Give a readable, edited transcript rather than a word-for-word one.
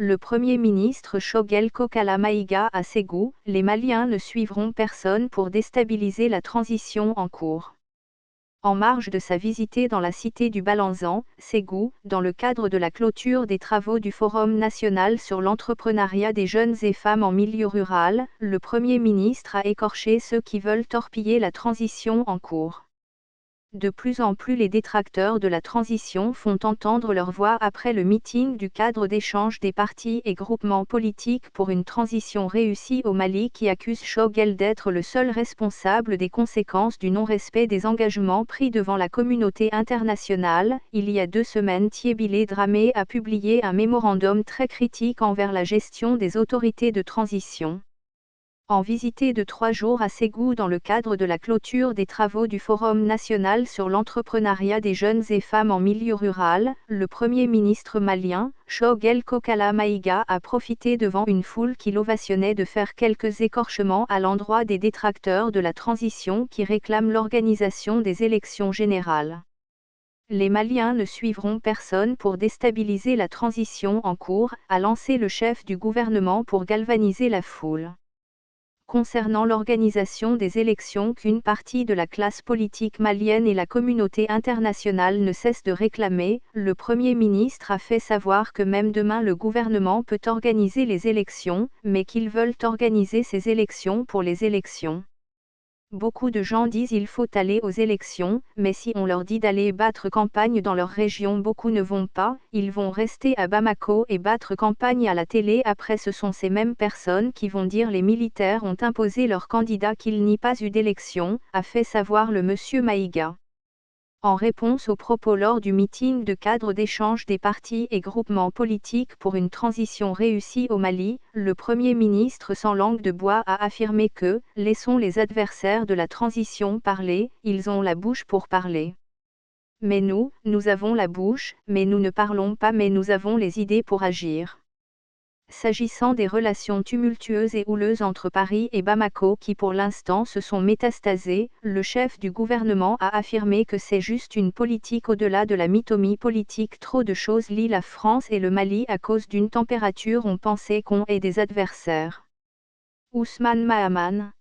le Premier ministre Choguel Kokala Maïga à Ségou, les Maliens ne suivront personne pour déstabiliser la transition en cours. En marge de sa visite dans la cité du Balanzan, Ségou, dans le cadre de la clôture des travaux du Forum national sur l'entrepreneuriat des jeunes et femmes en milieu rural, le Premier ministre a écorché ceux qui veulent torpiller la transition en cours. De plus en plus les détracteurs de la transition font entendre leur voix après le meeting du cadre d'échange des partis et groupements politiques pour une transition réussie au Mali qui accuse Choguel d'être le seul responsable des conséquences du non-respect des engagements pris devant la communauté internationale. Il y a 2 semaines, Thiébilé Dramé a publié un mémorandum très critique envers la gestion des autorités de transition. En visite de 3 jours à Ségou dans le cadre de la clôture des travaux du Forum national sur l'entrepreneuriat des jeunes et femmes en milieu rural, le Premier ministre malien, Choguel Kokala Maïga a profité devant une foule qui l'ovationnait de faire quelques écorchements à l'endroit des détracteurs de la transition qui réclament l'organisation des élections générales. Les Maliens ne suivront personne pour déstabiliser la transition en cours, a lancé le chef du gouvernement pour galvaniser la foule. Concernant l'organisation des élections qu'une partie de la classe politique malienne et la communauté internationale ne cessent de réclamer, le Premier ministre a fait savoir que même demain le gouvernement peut organiser les élections, mais qu'ils veulent organiser ces élections pour les élections. Beaucoup de gens disent il faut aller aux élections, mais si on leur dit d'aller battre campagne dans leur région, beaucoup ne vont pas, ils vont rester à Bamako et battre campagne à la télé. Après, ce sont ces mêmes personnes qui vont dire les militaires ont imposé leur candidat qu'il n'y ait pas eu d'élection, a fait savoir le monsieur Maïga. En réponse aux propos lors du meeting de cadre d'échange des partis et groupements politiques pour une transition réussie au Mali, le Premier ministre sans langue de bois a affirmé que « laissons les adversaires de la transition parler, ils ont la bouche pour parler. Mais nous avons la bouche, mais nous ne parlons pas, mais nous avons les idées pour agir ». S'agissant des relations tumultueuses et houleuses entre Paris et Bamako qui pour l'instant se sont métastasées, le chef du gouvernement a affirmé que c'est juste une politique au-delà de la mythomie politique. Trop de choses lient la France et le Mali à cause d'une température. On pensait qu'on est des adversaires. Ousmane Mahaman.